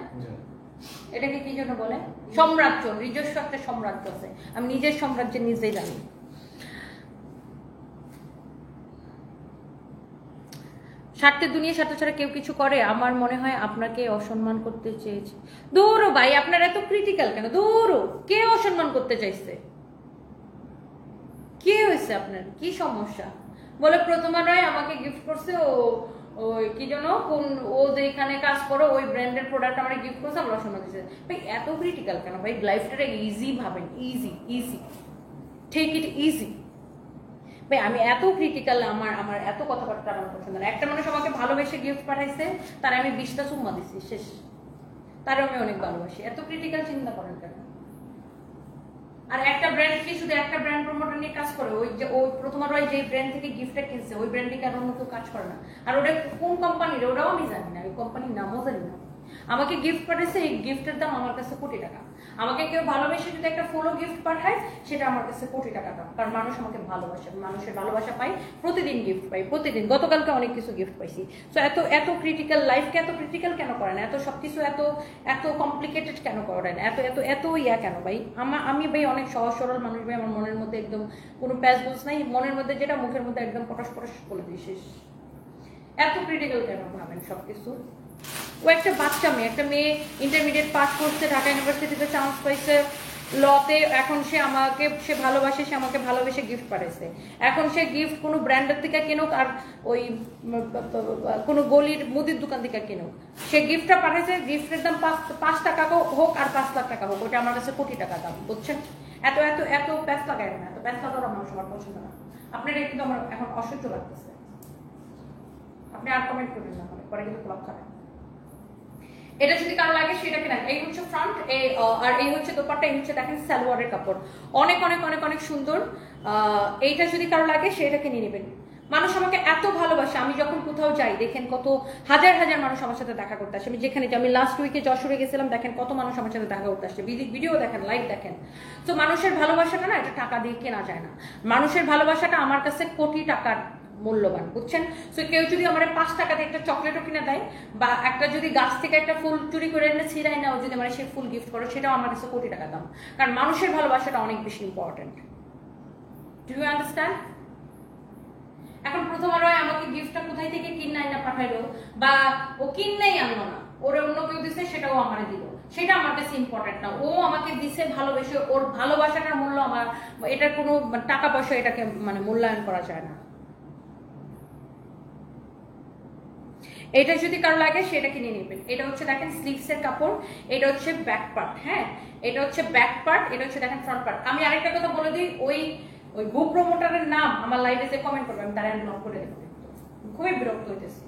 S1: এটাকে কি জন্য বলে, সাম্রাজ্য, নিজস্ব একটা সাম্রাজ্য আছে। আমি নিজের সাম্রাজ্যে নিজেই জানি। স্বার্থের দুনিয়া স্বার্থ ছাড়া কেউ কিছু করে, আমার মনে হয় আপনাকে অসম্মান করতে চেয়েছে। দৌড়ো ভাই, আপনার এত ক্রিটিক্যাল কেন? দৌড়ো, কে অসম্মান করতে চাইছে? কি হয়েছে আপনার, কি সমস্যা? বলে প্রথমা নয় আমাকে গিফট করছে, ওই কি যেন কোন, ও যেখানে কাজ করো ওই ব্র্যান্ডের প্রোডাক্ট আমার গিফট করছে, আমরা অসম্মান দিচ্ছে। ভাই এত ক্রিটিক্যাল কেন ভাই? লাইফটাকে ইজি ভাবেন, easy easy, take it easy. ভাই আমি এত ক্রিটিক্যাল, আমার এত কথাবার্তা আমার পছন্দ না। একটা মানুষ আমাকে ভালোবেসে গিফট পাঠাইছে, তার আমি 20টা চুম্মা দিচ্ছি, শেষ। তার আমি অনেক ভালোবাসি, এত ক্রিটিক্যাল চিন্তা করেন কেন? আর একটা ব্র্যান্ড কি শুধু একটা ব্র্যান্ড প্রমোটার নিয়ে কাজ করে? ওই যে ওই প্রথমবার যে ব্র্যান্ড থেকে গিফটটা কিনছে ওই ব্র্যান্ডে কারণ অন্য কেউ কাজ করে না। আর ওটা কোন কোম্পানির ওটাও আমি জানি না, ওই কোম্পানির নামও জানি না। আমাকে গিফট পাঠাইছে, এই গিফটের দাম আমার কাছে কোটি টাকা। আমাকে কেউ ভালোবেসে যদি একটা ফুলও গিফট পাঠায়, সেটা আমার কাছে কোটি টাকা দাম, কারণ মানুষ আমাকে ভালোবাসে, মানুষের ভালোবাসা পাই, প্রতিদিন গিফট পাই, প্রতিদিন। গতকালকে অনেক কিছু গিফট পাইছি। তো এত এত ক্রিটিক্যাল, লাইফকে এত ক্রিটিক্যাল কেন করেন? এত সবকিছু এত এত কমপ্লিকেটেড কেন করেন? এত এত এত ইয়া কেন ভাই? আমি ভাই অনেক সহজ সরল মানুষ ভাই, আমার মনের মধ্যে একদম কোনো প্যাচগোজ নাই, মনের মধ্যে যেটা মুখের মধ্যে একদম পটাশ পটাশ বলে দিই, শেষ। এত ক্রিটিক্যাল কেন ভাবেন সবকিছু? ও একটা বাচ্চা মেয়ে, একটা মেয়ে ইন্টারমিডিয়েট পাস করছে, ঢাকা ইউনিভার্সিটিতে চান্স পাইছে লতে, এখন সে ভালোবাসে, সে আমাকে ভালোবেসে গিফট পাঠাইছে। এখন সে গিফট কোনো ব্র্যান্ডের থেকে কিনুক আর ওই কোনো গলির মুদির দোকান থেকে কিনুক, সে গিফটটা পাঠাইছে, গিফটের দাম 5 টাকা হোক আর 5 লাখ টাকা হোক, ওটা আমার কাছে কোটি টাকা দাম, বুঝছেন? এত এত এত প্যাস লাগায় না, এত প্যাস লাগানো মানুষ আমার পছন্দ না। আপনার কিন্তু আমার এখন অসহ্য লাগতেছে, আপনি আর কমেন্ট করবেন না, পরে কিন্তু ক্লাব খাবেন। এটা যদি কারো লাগে সেটা কিনা। এই হচ্ছে ফ্রন্ট, আর এই হচ্ছে দোপাট্টা, এই হচ্ছে দেখেন সালোয়ারের কাপড়, অনেক অনেক অনেক অনেক সুন্দর। এইটা যদি কারো লাগে সেটাকে নিয়ে নেবেন। মানুষ আমাকে এত ভালোবাসে, আমি যখন কোথাও যাই দেখেন কত হাজার হাজার মানুষ আমার সাথে দেখা করতে আসে। আমি যেখানে যাই, আমি লাস্ট উইকে যশোরে গেছিলাম, দেখেন কত মানুষ আমার সাথে দেখা করতে আসছে, ভিডিও দেখেন, লাইভ দেখেন। তো মানুষের ভালোবাসাটা না, এটা টাকা দিয়ে কেনা যায় না। মানুষের ভালোবাসাটা আমার কাছে কোটি টাকার মূল্যবান, বুঝছেন? সো কেউ যদি আমার 5 টাকা দিয়ে একটা চকলেটও কিনে দেয়, বা একটা যদি গাছ থেকে একটা ফুল চুরি করে এনে ছিঁড়াই নাও, যদি আমার সেই ফুল গিফট করো, সেটাও আমার কাছে কোটি টাকা দাম, কারণ মানুষের ভালোবাসাটা অনেক বেশি ইম্পর্টেন্ট। Do you understand? এখন প্রথমবার আমাকে গিফটটা কোথায় থেকে কিনাই না পাঠাইলো, বা ও কিনলেই আনলো না, ওরে অন্য কেউ দিছে সেটাও আমারে দিল, সেটা আমার কাছে ইম্পর্টেন্ট না। ও আমাকে দিছে ভালোবেসে, ওর ভালোবাসাটার মূল্য আমার, এটার কোনো টাকা পয়সা এটাকে মানে মূল্যায়ন করা যায় না। এটা যদি কারো লাগে সেটা কিনে নেবেন। এটা হচ্ছে দেখেন স্লিভসের কাপড়, এটা হচ্ছে ব্যাক পার্ট, হ্যাঁ এটা হচ্ছে ব্যাক পার্ট, এটা হচ্ছে দেখেন ফ্রন্ট পার্ট। আমি আরেকটা কথা বলে দিই, ওই গো প্রমোটারের নাম আমার লাইভে যে কমেন্ট করবে আমি তারা ব্লক করে দেবো, খুবই বিরক্ত হইতেছি।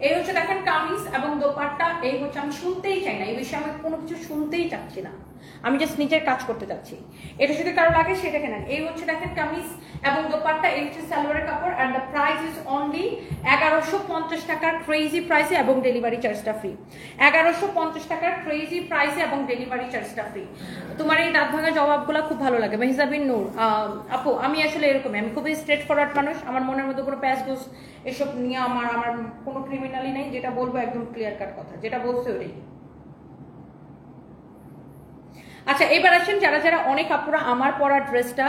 S1: এই হচ্ছে দেখেন কামিজ এবং দোপাট্টা, এই হচ্ছে, আমি শুনতেই চাই না এই বিষয়ে, আমি কোনো কিছু শুনতেই চাচ্ছি না, আমি জাস্ট নিজের কাজ করতে চাচ্ছি। এটা যদি কারো লাগে সেটা কেনেন। এই হচ্ছে দেখেন কামিজ এবং দোপাট্টা, এই হচ্ছে সালোয়ারের কাপড়, and the price is only 1150 টাকার ক্রেজি প্রাইসে এবং ডেলিভারি চার্জটা ফ্রি। 1150 টাকার ক্রেজি প্রাইসে এবং ডেলিভারি চার্জটা ফ্রি। তোমার এই দাঁত ভাঙা জবাবগুলো খুব ভালো লাগে। মেহজাবিন নূর, আপু আমি আসলে এরকমই, আমি খুবই স্ট্রেট ফরওয়ার্ড মানুষ, আমার মনের মধ্যে কোনো প্যাচ গোস এসব নিয়ে আমার কোনো ক্রিমিনালি নেই, যেটা বলবো একদম ক্লিয়ার কাট কথা, যেটা বলছে ওটাই। আচ্ছা এবার আসেন যারা যারা অনেক আপুরা আমার পরা ড্রেসটা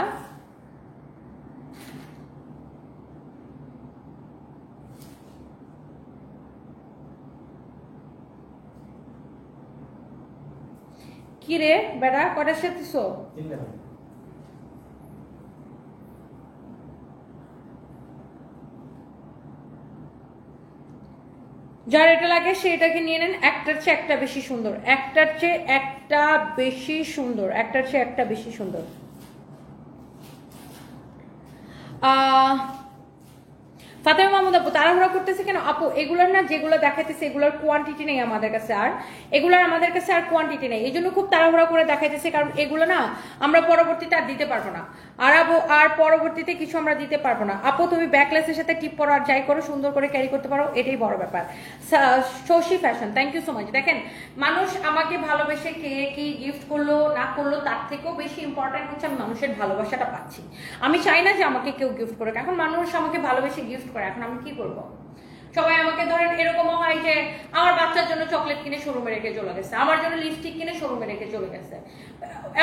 S1: কি রে বেড়া কটার সাথে যার এটা লাগে সে এটাকে নিয়ে নেন। একটার চেয়ে একটা বেশি সুন্দর, একটার চেয়ে একটা বেশি সুন্দর, একটার চেয়ে একটা বেশি সুন্দর। ফাতেমা মাহমুদ আপু তাড়াহুড়া করতেছে কেন? আপু এগুলোর না যেগুলো দেখাইতেছে এগুলোর কোয়ান্টিটি নেই আমাদের কাছে, আর এগুলোর আমাদের কাছে আর কোয়ান্টিটি নেই, এই জন্য খুব তাড়াহুড়া করে দেখাইতেছে, কারণ এগুলো না আমরা পরবর্তীতে আর দিতে পারবো না, আর পরবর্তীতে কিছু আমরা দিতে পারবো না। আপু তুমি ব্যাকলেসের সাথে টিপ পরো আর যাই করো সুন্দর করে ক্যারি করতে পারো, এটাই বড় ব্যাপার। Shashi fashion, thank you so much. দেখেন মানুষ আমাকে ভালোবেসে কে কি গিফট করলো না করলো তার থেকেও বেশি ইম্পর্টেন্ট হচ্ছে আমি মানুষের ভালোবাসাটা পাচ্ছি। আমি চাই না যে আমাকে কেউ গিফট করুক, এখন মানুষ আমাকে ভালোবেসে গিফট করে, এখন আমি কি করবো? সবাই আমাকে ধরেন এরকমও হয় যে আমার বাচ্চার জন্য চকলেট কিনে শোরুমে রেখে চলে গেছে, আমার জন্য লিপস্টিক কিনে শোরুমে রেখে চলে গেছে।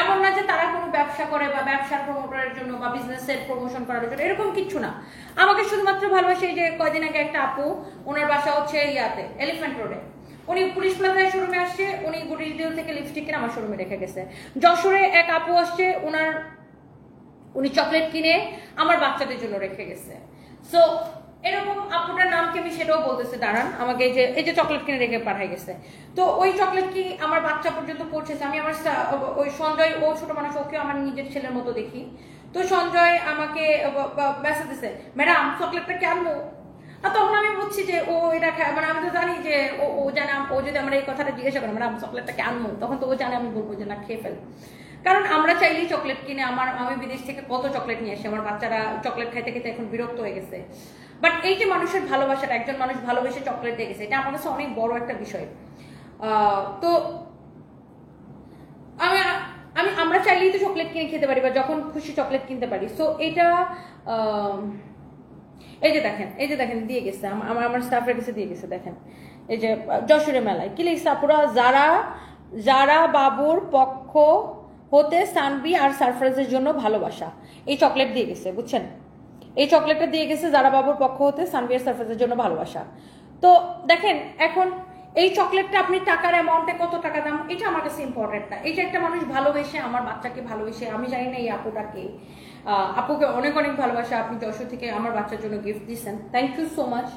S1: এমন না যে তারা কোনো ব্যবসা করে বা ব্যবসার প্রমোটরের জন্য বা বিজনেসের প্রমোশন করার জন্য, এরকম কিছু না। আমাকে শুধুমাত্র ভালোবাসে। যে কয়দিন আগে একটা আপু, ওনার বাসা হচ্ছে ইয়াতে এলিফ্যান্ট রোডে, উনি পুলিশ প্লাজায় শোরুমে আসছে, উনি গুডিডিল থেকে লিপস্টিক কিনে আমার শোরুমে রেখে গেছে। যশোরে এক আপু আসছে, উনি চকলেট কিনে আমার বাচ্চাদের জন্য রেখে গেছে। সো এরকম আপুটার নাম কি আমি সেটাও বলতেছে, দাঁড়ান আমাকে এই যে চকলেট কিনে রেখে পাঠাই গেছে, তো ওই চকলেট কি আমার বাচ্চা পর্যন্ত পৌঁছেছে। আমি আমার ওই সঞ্জয়, ও ছোট মানুষ, ওকে আমার নিজের ছেলের মতো দেখি, তো সঞ্জয় আমাকে মেসেজ দিছে, ম্যাডাম চকলেটটা কে আনবো? আর তখন আমি বুঝছি যে ও এটা খায়, মানে আমি তো জানি যে ও জানে, ও যদি আমার এই কথাটা জিজ্ঞাসা করে ম্যাডাম চকলেটটা কে আনবো, তখন তো ও জানে আমি বলবো যে না খেয়ে ফেল। কারণ আমরা চাইলেই চকলেট কিনে, আমি বিদেশ থেকে কত চকলেট নিয়ে আসি, আমার বাচ্চারা চকলেট খাইতে খেতে এখন বিরক্ত হয়ে গেছে। বাট এই যে মানুষের ভালোবাসাটা, একজন মানুষ ভালোবেসে চকলেট দিয়ে গেছে, এটা আমার কাছে অনেক বড় একটা বিষয়। তো আমরা চাইলেই তো চকলেট কিনে খেতে পারি বা যখন খুশি চকলেট কিনতে পারি। সো এটা এই যে দেখেন দিয়ে গেছে, আমার স্টাফের কাছে দিয়ে গেছে। দেখেন এই যে যশোরের মেলায় কি লিখছে আপুরা, যারা বাবুর পক্ষ হতে সানবি আর সারফরাজের জন্য ভালোবাসা, এই চকলেট দিয়ে গেছে, বুঝছেন? এই চকলেটটা দিয়ে গেছে যারা বাবুর পক্ষ হতে সানবি আর সারফরাজের জন্য ভালোবাসা। তো দেখেন এখন এই চকলেটটা আপনি টাকার অ্যামাউন্টে কত টাকা দাম, এটা আমার কাছে ইম্পর্টেন্ট না। এই যে একটা মানুষ ভালোবেসে, আমার বাচ্চাকে ভালোবেসে, আমি জানি না এই আপুটাকে, আপুকে অনেক অনেক ভালোবাসা, আপনি যশোর থেকে আমার বাচ্চার জন্য গিফট দিচ্ছেন, thank you so much,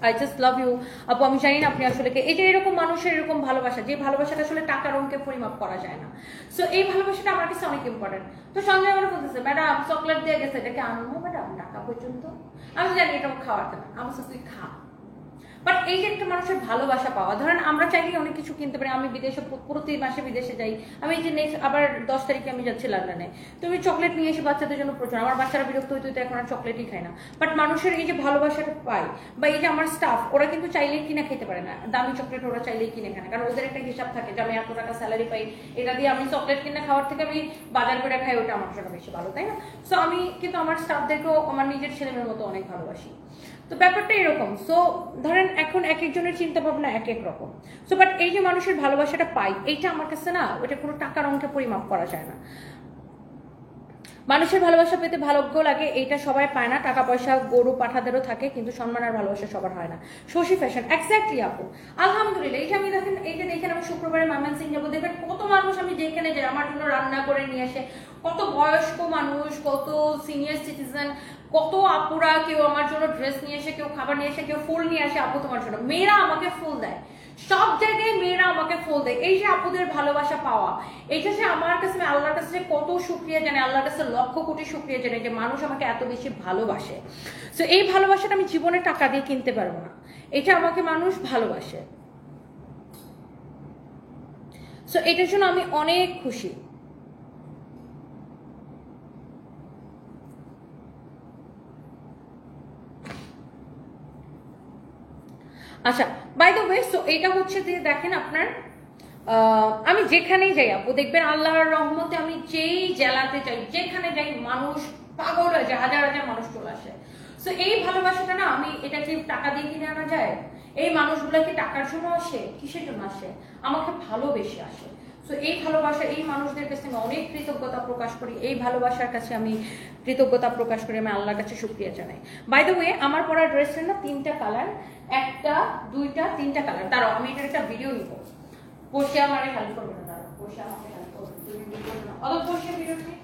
S1: I just love you আপু। আমি জানি না আপনি আসলে এই যে এরকম মানুষের এরকম ভালোবাসা, যে ভালোবাসাটা আসলে টাকার অঙ্কে পরিমাপ করা যায় না, সো এই ভালোবাসাটা আমার কাছে অনেক ইম্পর্টেন্ট। তো সঞ্জয় আমার বলতেছে ম্যাডাম চকলেট দিয়ে গেছে, এটাকে আনবো ম্যাডাম টাকা পর্যন্ত? আমি জানি এটাও খাওয়ার না, আমার সাথে তুই খা। বাট এই যে একটা মানুষের ভালোবাসা পাওয়া, ধরেন আমরা চাইলে অনেক কিছু কিনতে পারি, আমি বিদেশে প্রতি মাসে বিদেশে যাই, আমি এই যে নেক্সট আবার 10 তারিখে আমি যাচ্ছি লন্ডনে, তুমি চকলেট নিয়ে এসে বাচ্চাদের জন্য প্রচুর, আমার বাচ্চারা বিরক্ত হইতে হইতে এখন আর চকলেটই খায় না। বাট মানুষের এই যে ভালোবাসাটা পাই, বা এই যে আমার স্টাফ, ওরা কিন্তু চাইলেই কিনে খেতে পারে না দামি চকলেট, ওরা চাইলেই কিনে খায় না, কারণ ওদের একটা হিসাব থাকে যে আমি এত টাকা স্যালারি পাই, এটা দিয়ে আমি চকলেট কিনে খাওয়ার থেকে আমি বাজার করে খাই, ওটা আমার জন্য বেশি ভালো, তাই না? সো আমি কিন্তু আমার স্টাফদেরকেও আমার নিজের ছেলেমেয়ের মতো অনেক ভালোবাসি। তো ব্যাপারটা এরকম। সো ধরেন এখন এক একজনের চিন্তা ভাবনা এক এক রকম। সো বাট এই যে মানুষের ভালোবাসাটা পাই, এইটা আমার কাছে না, ওটা কোনো টাকার অঙ্কে পরিমাপ করা যায় না। মানুষের ভালোবাসা পেতে ভাগ্য লাগে, এইটা সবাই পায় না। টাকা পয়সা গরু পাঠাদেরও থাকে, কিন্তু সম্মান আর ভালোবাসা সবার হয় না। শশী ফ্যাশন, এক্স্যাক্টলি আপু, আলহামদুলিল্লাহ। এইটা আমি দেখেন, এইটা দেখেন আমি শুক্রবারে ময়মনসিং যাবো, দেখবেন কত মানুষ আমি যেখানে যাই আমার জন্য রান্না করে নিয়ে আসে, কত বয়স্ক মানুষ, কত সিনিয়র সিটিজেন, কত আপুরা, কেউ আমার জন্য ড্রেস নিয়ে আসে, কেউ খাবার নিয়ে আসে, কেউ ফুল নিয়ে আসে, আপু তোমার জন্য। মেয়েরা আমাকে ফুল দেয়, সব জায়গায় মেয়েরা আমাকে ফুল দেয়। এই যে আপুদের ভালোবাসা পাওয়া, এইটা যে আমার কাছে, আমি আল্লাহর কাছে কত শুকরিয়া জানি, আল্লাহর কাছে লক্ষ কোটি শুকরিয়া জানি যে মানুষ আমাকে এত বেশি ভালোবাসে। সো এই ভালোবাসাটা আমি জীবনে টাকা দিয়ে কিনতে পারবো না, এটা আমাকে মানুষ ভালোবাসে। সো এটার জন্য আমি অনেক খুশি। আচ্ছা, বাই দ্য ওয়ে, সো এটা হচ্ছে যে দেখেন আপনার আমি যেখানেই যাই আপু দেখবেন আল্লাহর রহমতে আমি যেই জেলাতে যাই যেখানে যাই মানুষ পাগল হয়ে যায়, হাজার হাজার মানুষ চলে আসে। সো এই ভালোবাসাটা না, আমি এটা কি টাকা দিয়ে কিনে আনা যায়? এই মানুষগুলো কি টাকার জন্য আসে? কিসের জন্য আসে? আমাকে ভালোবেসে আসে। সো এই ভালোবাসা, এই মানুষদের কাছে আমি অনেক কৃতজ্ঞতা প্রকাশ করি, এই ভালোবাসার কাছে আমি কৃতজ্ঞতা প্রকাশ করি, আমি আল্লাহর কাছে শুকরিয়া জানাই। বাই দ্য ওয়ে, আমার পরা ড্রেসের না 3টা কালার, 1টা 2টা 3টা কালার। দাঁড়াও আমি এটার একটা ভিডিও নিব। বসে আমারে হেল্প করবে না, দাঁড়াও বসে আমাকে হেল্প করবে, তুমি ভিডিও না অত বসে ভিডিও ঠিক।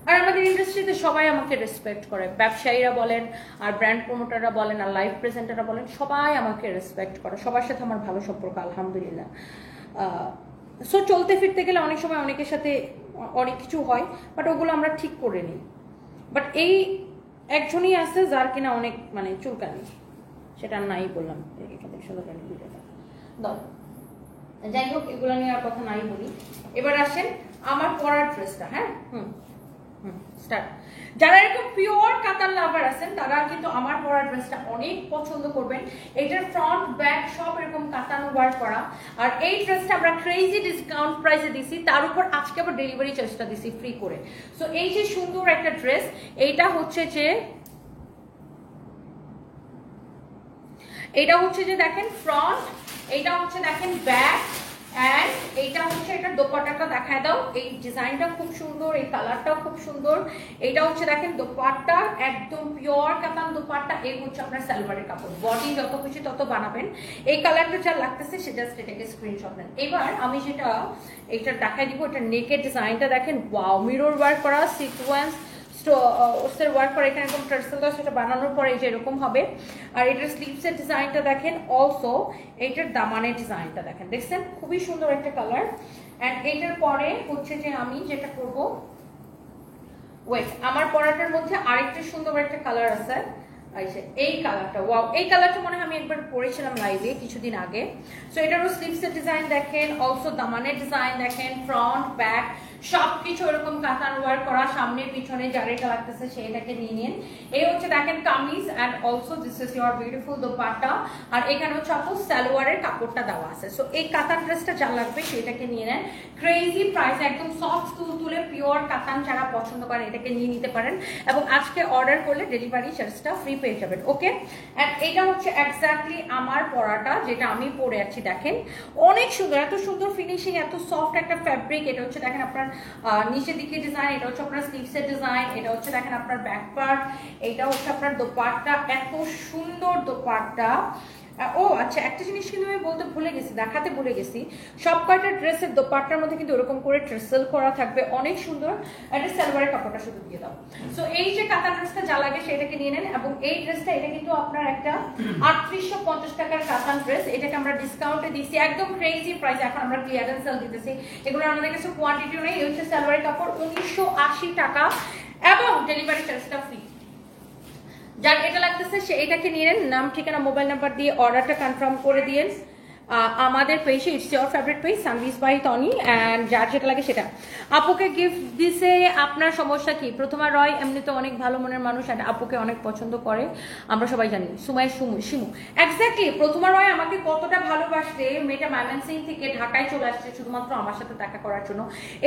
S1: আর আমাদের ইন্ডাস্ট্রিতে সবাই আমাকে রেসপেক্ট করে, ব্যবসায়ীরা বলেন আর ব্র্যান্ড প্রমোটাররা বলেন আর লাইভ প্রেজেন্টাররা বলেন, সবাই আমাকে রেসপেক্ট করে, সবার সাথে আমার ভালো সম্পর্ক আলহামদুলিল্লাহ। সো চলতে ফিরতে গেলে অনেক সময় অনেকের সাথে অনেক কিছু হয়, বাট ওগুলো আমরা ঠিক করে নিই। বাট এই একজনই আছে যার কিনা অনেক মানে চুলকানি, সেটা নাই বললাম এখান থেকে সুন্দর ভিডিওটা দাও। যাই হোক, এগুলো নিয়ে আর কথা নাই বলি। এবার আসেন আমার পরার ড্রেসটা। হ্যাঁ, স্টার্ট। যারা এরকম পিওর কাতান লাভার আছেন তারা কিন্তু আমার পরা ড্রেসটা অনেক পছন্দ করবেন। এটার ফ্রন্ট ব্যাক সব এরকম কাতান ওয়ার্ক করা, আর এই ড্রেসটা আমরা ক্রেজি ডিসকাউন্ট প্রাইসে দিছি, তার উপর আজকে আবার ডেলিভারি চার্জটা দিছি ফ্রি করে। সো এই যে সুন্দর একটা ড্রেস, এইটা হচ্ছে যে দেখেন ফ্রন্ট, এইটা হচ্ছে দেখেন ব্যাক, এন্ড এইটা হচ্ছে এটা দোপাট্টাটা দেখায় দাও। এই ডিজাইনটা খুব সুন্দর, এই কালারটাও খুব সুন্দর। এইটা হচ্ছে দেখেন দোপাট্টা, একদম পিওর কাতান দোপাট্টা। এই হচ্ছে আপনার সালোয়ারের কাপড়, বডি যত খুশি তত বানাবেন। এই কালারটা যা লাগতেছে সেটা এটাকে স্ক্রিনশট নেন। এবার আমি যেটা এইটা দেখাই দিব, এটা নেকের ডিজাইনটা দেখেন, ওয়াও, মিরর ওয়ার্ক করা, সিকোয়েন্স ওস্টের ওয়ার্ক করে, এখানে একদম টার্সেল দেওয়া, সেটা বানানোর পরে এই যে এরকম হবে। আর এটার স্লিভসের ডিজাইনটা দেখেন, অলসো এইটার দামানের ডিজাইনটা দেখেন, দেখছেন খুবই সুন্দর একটা কালার। অ্যান্ড এইটার পরে হচ্ছে যে আমি যেটা করব, ওয়েট, আমার পরাটার মধ্যে আরেকটা সুন্দর একটা কালার আছে, এই কালারটা, ওয়াও, এই কালারটা মনে হয় আমি একবার পরেছিলাম লাইভে কিছুদিন আগে। সো এটারও স্লিভসের ডিজাইন দেখেন, অলসো দামানের ডিজাইন দেখেন, ফ্রন্ট ব্যাক সবকিছু এরকম কাতান ওয়ার্ক করা, সামনে পিছনে যার এটা লাগতেছে সেইটাকে নিয়ে নিন। এই হচ্ছে দেখেন kameez, and also this is your beautiful dupatta. আর এখানে হচ্ছে আপু সালোয়ারের কাপড়টা দেওয়া আছে। সো এই কাতান ড্রেসটা যা লাগবে সেটাকে নিয়ে নেন, ক্রেজি প্রাইস, একদম সফট তুলে পিওর কাতান যারা পছন্দ করেন এটাকে নিয়ে নিতে পারেন, এবং আজকে অর্ডার করলে ডেলিভারি চার্জটা ফ্রি পেয়ে যাবেন। ওকে, অ্যান্ড এটা হচ্ছে এক্স্যাক্টলি আমার পরাটা যেটা আমি পরে আছি, দেখেন অনেক সুন্দর, এত সুন্দর ফিনিশিং, এত সফট একটা ফ্যাব্রিক। এটা হচ্ছে দেখেন আপনার নিচের দিকে ডিজাইন, এটা হচ্ছে আপনার স্লিভসের ডিজাইন, এটা হচ্ছে দেখেন আপনার ব্যাক পার্ট, এটা হচ্ছে আপনার দোপাট্টা, এত সুন্দর দোপাট্টা। ও আচ্ছা, একটা জিনিস কিন্তু আমি বলতে ভুলে গেছি, দেখাতে ভুলে গেছি, সব কয়টা ড্রেসের দোপাট্টার মধ্যে কিন্তু ওরকম করে ট্রেসেল করা থাকবে, অনেক সুন্দর। এটা সালোয়ারের কাপড়টা শুধু দিয়ে দাও। সো এই যে কাতান ড্রেসটা যা লাগে সেটাকে নিয়ে নেন, এবং এই ড্রেসটা এটা কিন্তু আপনার একটা 3850 টাকার কাতান ড্রেস, এটাকে আমরা ডিসকাউন্টে দিচ্ছি একদম ক্রেজি প্রাইস। এখন আমরা ক্লিয়ারেন্স সেল দিতেছি, এগুলো আমাদের কাছে কোয়ান্টিটিও নেই। এই হচ্ছে সালোয়ারের কাপড়, 1980 টাকা, এবং ডেলিভারি চার্জটা ফ্রি। যার এটা লাগতেছে সে এটাকে নিয়ে নেন, নাম ঠিকানা মোবাইল নাম্বার দিয়ে অর্ডারটা কনফার্ম করে দিয়ে আমাদের পেজে, it's your favourite page Sanviz by Toni, and যার যেটা লাগে সেটা। আপুকে গিফট দিছে, আপনার সমস্যা কি? প্রথমা রয় এমনি তো অনেক ভালো মনের মানুষ, অ্যান্ড আপুকে অনেক পছন্দ করে, আমরা সবাই জানি। সুমাই শিমু, এক্স্যাক্টলি, প্রথমা রয় আমাকে কতটা ভালোবাসতে, মেয়েটা ময়মনসিং থেকে ঢাকায় চলে আসছে শুধুমাত্র আমার সাথে দেখা করার জন্য।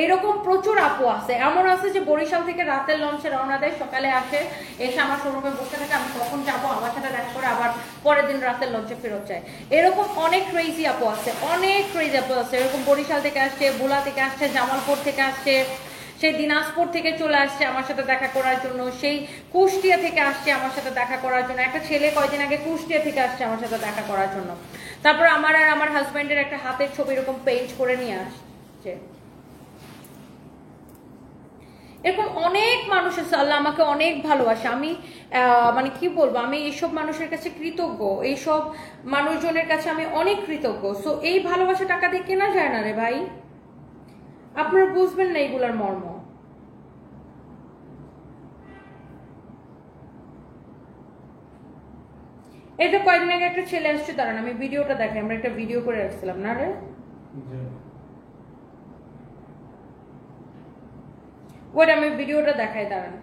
S1: এরকম প্রচুর আপু আছে, এমন আছে যে বরিশাল থেকে রাতের লঞ্চে রওনা দেয়, সকালে আসে, এসে আমার শোরুমে বসে থাকে, আমি কখন যাবো, আমার সাথে দেখা করে আবার পরের দিন রাতের লঞ্চে ফেরত যায়। এরকম অনেক ক্রেজি আপু আছে, অনেক ক্রেজি আপু আছে, এরকম বরিশাল থেকে আসছে, ভোলা থেকে আসছে, জামালপুর থেকে আসছে, সেই দিনাজপুর থেকে চলে আসছে আমার সাথে দেখা করার জন্য, সেই কুষ্টিয়া থেকে আসছে আমার সাথে দেখা করার জন্য। একটা ছেলে কয়দিন আগে কুষ্টিয়া থেকে আসছে আমার সাথে দেখা করার জন্য। তারপর আমার আর আমার হাজব্যান্ডের একটা হাতের ছবি এরকম পেইন্ট করে নিয়ে আসছে। এরকম অনেক মানুষ আছে, আল্লাহ আমাকে অনেক ভালোবাসে। আমি মানে কি বলবো, আমি এইসব মানুষের কাছে কৃতজ্ঞ, এইসব মানুষজনের কাছে আমি অনেক কৃতজ্ঞ। সো এই ভালোবাসা টাকা দিয়ে কেনা যায় না রে ভাই, আপনারা বুঝবেন না এইগুলার মর্ম। এই তো কয়েকদিন আগে একটা ছেলে আসছে, দাঁড়ান আমি ভিডিওটা দেখাই, আমরা একটা ভিডিও করে রাখছিলাম না রে, ওটা আমি ভিডিওটা দেখাই, দাঁড়ান।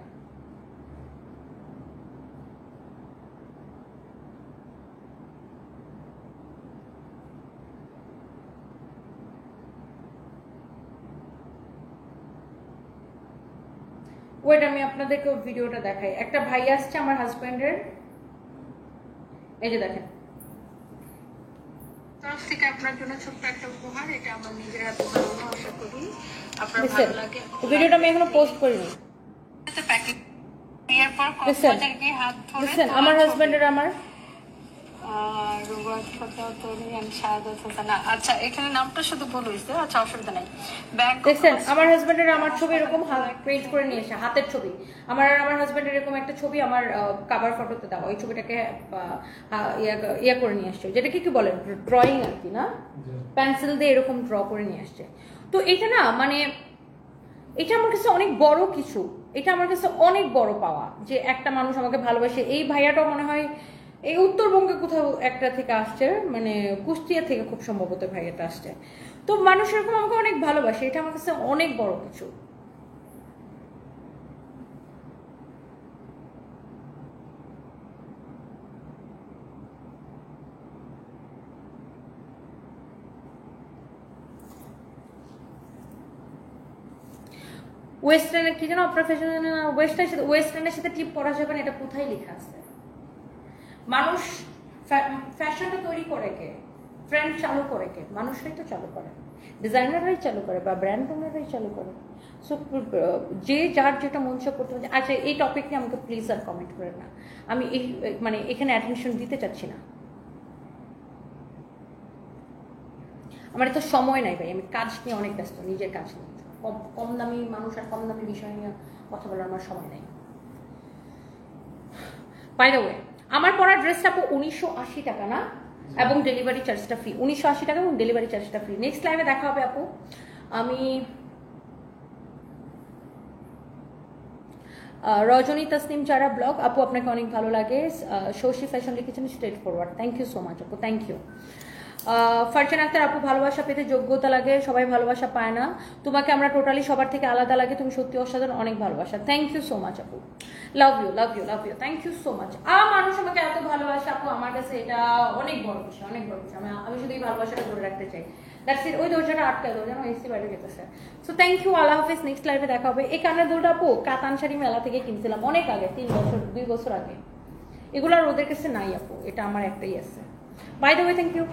S1: ওয়েট আমি আপনাদেরকে ভিডিওটা দেখাই। একটা ভাই আসছে আমার হাজবেন্ডের, এই যে দেখেন, তরফ থেকে আপনার জন্য ছোট্ট একটা উপহার, এটা আমার নিজের হাতে বানানো, আশা করি আপনার ভালো লাগে। ভিডিওটা আমি এখনো পোস্ট করিনি। এটা প্যাকেট এর পর কক্সবাজারকে হাত ধরে আমার হাজবেন্ডের আমার আচ্ছা এখানে নামটা শুধু ভুল হয়েছে, আচ্ছা অসুবিধা নাই। দেখছেন আমার হাজবেন্ডের আমার ছবি এরকম প্রিন্ট করে নিয়ে এসে, হাতের ছবি, আমার আর আমার হাজবেন্ডের এরকম একটা ছবি আমার কভার ফটোতে দেওয়া, ওই ছবিটাকে ইয়া করে নিয়ে আসছে, যেটাকে কি বলেন ড্রয়িং আর কি, না পেন্সিল দিয়ে এরকম ড্র করে নিয়ে আসছে। তো এটা না মানে এটা আমার কাছে অনেক বড় কিছু, এটা আমার কাছে অনেক বড় পাওয়া যে একটা মানুষ আমাকে ভালোবাসে। এই ভাইয়াটাও মনে হয় এই উত্তরবঙ্গে কোথাও একটা থেকে আসছে, মানে কুষ্টিয়া থেকে খুব সম্ভবত ভাইয়াটা আসছে। তো মানুষ এরকম আমাকে অনেক ভালোবাসে, এটা আমার কাছে অনেক বড় কিছু। ওয়েস্টার্নের কি যেন আপনার ফ্যাশন, ওয়েস্টার্নের সাথে টিপ পরা যাবে না, এটা কোথায় লেখা আছে? মানুষ ফ্যাশনটা তৈরি করে কে? ট্রেন্ড চালু করে কে? মানুষরাই তো চালু করে, ডিজাইনাররাই চালু করে বা ব্র্যান্ড ওনাররাই চালু করে। সো যে যার যেটা মন চায় করতে পারছে। আচ্ছা এই টপিক নিয়ে আমাকে প্লিজ আর কমেন্ট করেন না, আমি এই মানে এখানে অ্যাটেনশন দিতে চাচ্ছি না, আমার তো সময় নাই ভাই, আমি কাজ নিয়ে অনেক ব্যস্ত, নিজের কাজ নিয়ে। কম দামি মানুষ আর কম দামি বিষয় নিয়ে কথা বলার আমার সময় নাই। বাই দ্য ওয়ে আমার পরা ড্রেসটা আপু 1980 টাকা না, এবং ডেলিভারি চার্জটা ফ্রি। 1980 টাকা এবং ডেলিভারি চার্জটা ফ্রি। নেক্সট লাইভে দেখা হবে আপু। আমি রজনী তসনিম যারা ব্লগ, আপু আপনাকে অনেক ভালো লাগে। শশী ফ্যাশন লিখেছেন straightforward, thank you so much আপু, থ্যাংক ইউ। ফারজান আক্তার আপু ভালোবাসা পেতে যোগ্যতা লাগে, সবাই ভালোবাসা পায় না, তোমাকে আমরা টোটালি সবার থেকে আলাদা লাগে, তুমি সত্যি অসাধারণ, অনেক ভালোবাসা। থ্যাংক ইউ সো মাচ আপু, love you love you love you, thank you so much. মানুষ আমাকে এত ভালোবাসা আপু, আমার কাছে এটা অনেক বড় বিষয়, অনেক বড় বিষয়। আমি শুধু এই ভালোবাসাটা ধরে রাখতে চাই, দ্যাটস ইট। ওই দরজাটা আটকে দাও যেন এসি বাইরে যেতেছে। সো থ্যাংক ইউ, আল্লাহ হাফিজ, নেক্সট লাইভে দেখা হবে। এই কানের দুলটা আপু কাতানশাড়ি মেলা থেকে কিনছিলাম অনেক আগে, 2 বছর আগে। এগুলো আর ওদের কাছে নাই আপু, এটা আমার একটাই আছে। By the way thank you.